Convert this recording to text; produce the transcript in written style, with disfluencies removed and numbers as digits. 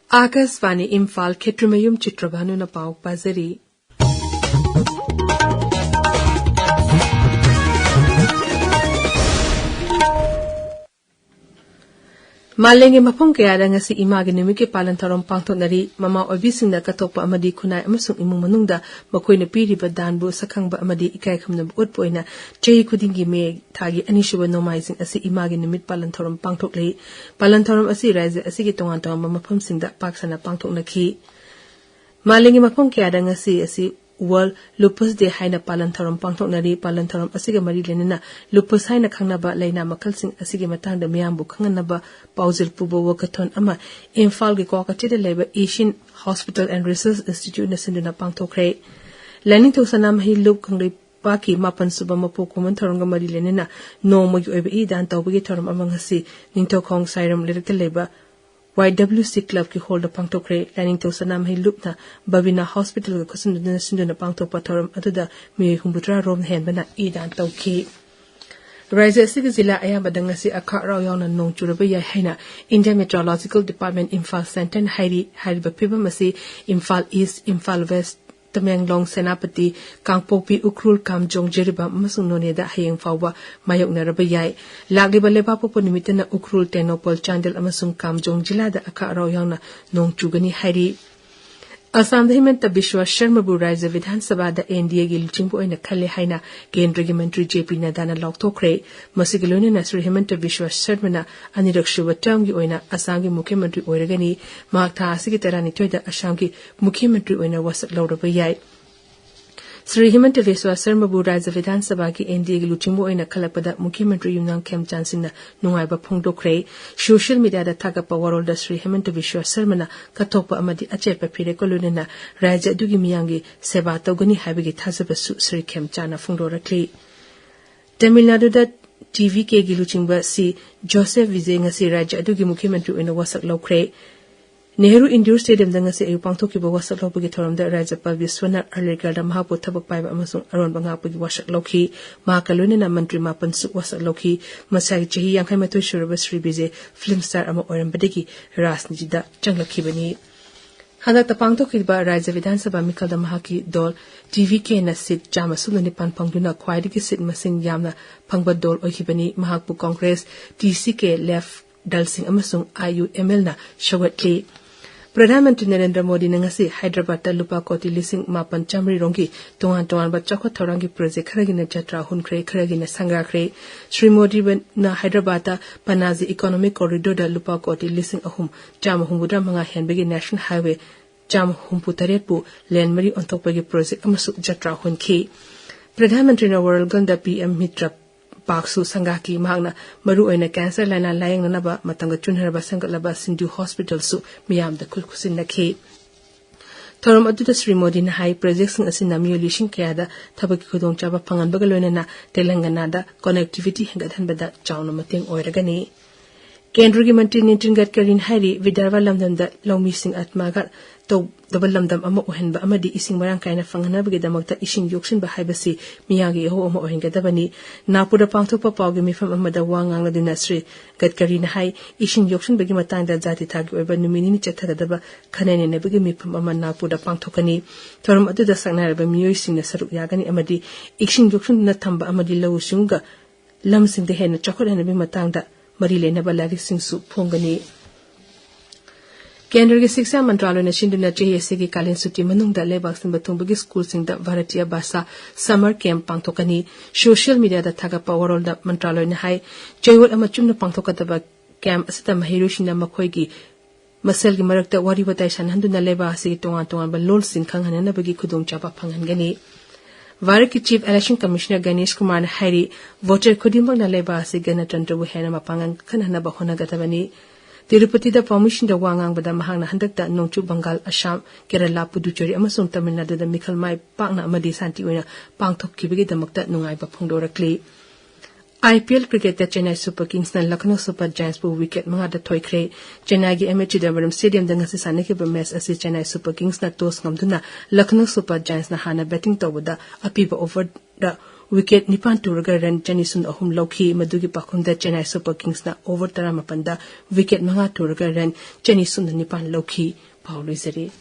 Akasvani Imphal Kshetrimayum Chitrabhanu na pau pazari. Malengi mapong kaya da nga si imagi nimiki palantarong pangtonari mama obising na katokpa amadi kunay amasung imong manungda makoy na piriba danbu sakang ba amadi ikay kamna buot po na chay kudingi me tagi anishuwa nomaizing asi imagi nimit palantarong pangtokli palantarong asi raise asi gitongan tongan mamapamsing da paksana pangtok na ki malengi mapong kaya da nga si asi World Lupus Day haina palantarong pangtoknari palantarong asiga marilenina lupus haina khangnaba laina makalsing asigi matangda miyambu khanganaba pauzil pubo wakathon ama Imphal gi kokachida leba Asian Hospital and Research Institute na sinduna pangtokre laning to sanam hi lup khangri paki mapan suba mapu kuman tharong marilenina no mogi oiba idan tawbigi thoram amangasi ningto khong sairam lirka leba YWC Club ki hold pangtokre laning to sanam hi lupna Babina Hospital ko sunduna pangtok pathoram aduda mi humbutra rom hen bana idan tawki Raise Sig Zilla Ayabadanga si Akar Rayon and Nong Churabaya Haina, India Meteorological Department Imphal Center, Hairi Pibamasi, Imphal East, Imphal West, Tamanglong Senapati, Kangpopi, Ukrul, Kamjong, Jeriba, Masunone, da Hayang Fawa, Mayok Narabayai, Lagiba Lepapo Nimitana, Ukrul, Tenopol, Chandel, Amasung, Kamjong, Jilada, Akar Rayon, Nong Chugani, Hairi. Assam Himanta Bishwa Sharma Raise Vidhan Sabha da NDA gi luchingbo ina khalle haina Kendriya Mantri JP Nadana Loktokre Masigilone Nasri Himanta Bishwa Sharma na Anirakshwa term gi oina Assam gi Mukhyamantri oiragani Magtha asigi tarani toida Assam gi Mukhyamantri oina wasak lawraba yai Sri Himanta Bishwa Sharma Raise Vidhan Sabha gi NDA gi luchingbo ina khalakpada Mukhyamantri Yumnang Khemchan Singna nungaiba phongdokre social media da thagapa warolda Sri Himanta Bishwa Sharma na katokpa amadi achepa phire kolunena raja dugi miyangi seba tawgani habigi thazabasu Sri Khemchana phongdorakli Tamil Nadu da TVK gi luchingba si Joseph Vijay ngasi raja dugi Mukhyamantri oina wasak lawkre Nehru Indoor Stadium da ngasi ayu pangthoki ba wasak lawpagi thoramda Rajapal Viswanath Arlegarda mahapu thabak paiba amasung aron bangapagi wasak lawki mahakalunena mantri mapan su wasak lawki masai chahi yangkhai matoi shuraba Sri Vijay film star ama orambadagi rasnijida changlakhibani handa tapangthoki ba Raja Vidhan Sabha mikalda mahaki dol TVK na sit jamasu ni pan pangduna khwaidagi sit masing yamna phangba dol okhibani mahakpu Congress TCK left dalsing amasung IUML na shawatli Pradhan Mantri Narendra Modi na ngasi Hyderabad ta lupa koti lising mapan chamri rongi tongan ba chakot thorangi project kharagi na jatra hunkre kharagi na sangra kre Sri Modi na Hyderabad ta Panaji economic corridor da lupa koti lising ahum jam humbudra manga henbegi national highway jam humputareppu len mari ontokpagi project amasu jatra hunki Pradhan Mantri na World Ganda PM Mitra Paksu Sangaki Magna Maru oina cancer lana layang nanaba matanga chunharaba sangalaba Sindhu Hospital su miyam da kulkusin nakhe Thoram aduda Sri Modi na high projects ng asin namiyo lising kaya da tabagi kudong chaba pangan bagaloy na Telangana da connectivity hanggadhan bada chawna mating oiragani Kendriya Mantri Nitin Gadkarin Hari Vidarbha lamdam da lawmising at magat to double lamdam ama ohenba amadi ising marang kaina fanganabagi damakta ising yoksin ba haibasi miyagi ho ama ohengadabani napura pangthopa pawgi mifam amada wangang ladina Sri Gadkari na hai ising yoksin bagi matangda jati thagi oiba numini ni chathadaba khanene ne bagi mifam ama napura pangthokani thoram aduda saknaraba miyoi singna saruk yagani amadi ising yoksin na thamba amadi lawusunga lamsing de hena chakot hena bi matangda Marile na balari singsu phongani Kendriya Shiksha Mantralaya na sinduna JSC gi kalin suti manungda lebak sin batungbagi school singda Bharatiya Bhasha summer camp pangthokani social media da thaga powerol da Mantralaya na hai joywal ama chumna pangthokadaba camp asita mahirusina makhoi gi masal gi marakta wari watai sanhanduna leba asi tongan ba lol sin khanghanana bagi khudong chapa phangangani Varak ki Chief Election Commissioner Ganesh Kumar Hari voter kudimang na leba si Ganatandra Wuhena mapangan kanana ba honagatavani Tirupati da permission da wangang bada mahang na handak da nongchu Bengal Assam Kerala Puducherry amasung Tamil Nadu da Mikhal Mai pangna amadi santi oina pangthok kibigi damakta nungai ba phongdorakli IPL cricket da Chennai Super Kings na Lucknow Super Giants bu wicket mga da toykre Chennai gi MH Chidambaram Stadium da ngasi saniki ba match asi Chennai Super Kings na toss ngamduna Lucknow Super Giants na hana batting tawda apiba over da wicket nipan turaga run Chenisun ahum lauki madugi pakhunda Chennai Super Kings na over taramapanda wicket manga turaga run Chenisun nipan lauki Paulizari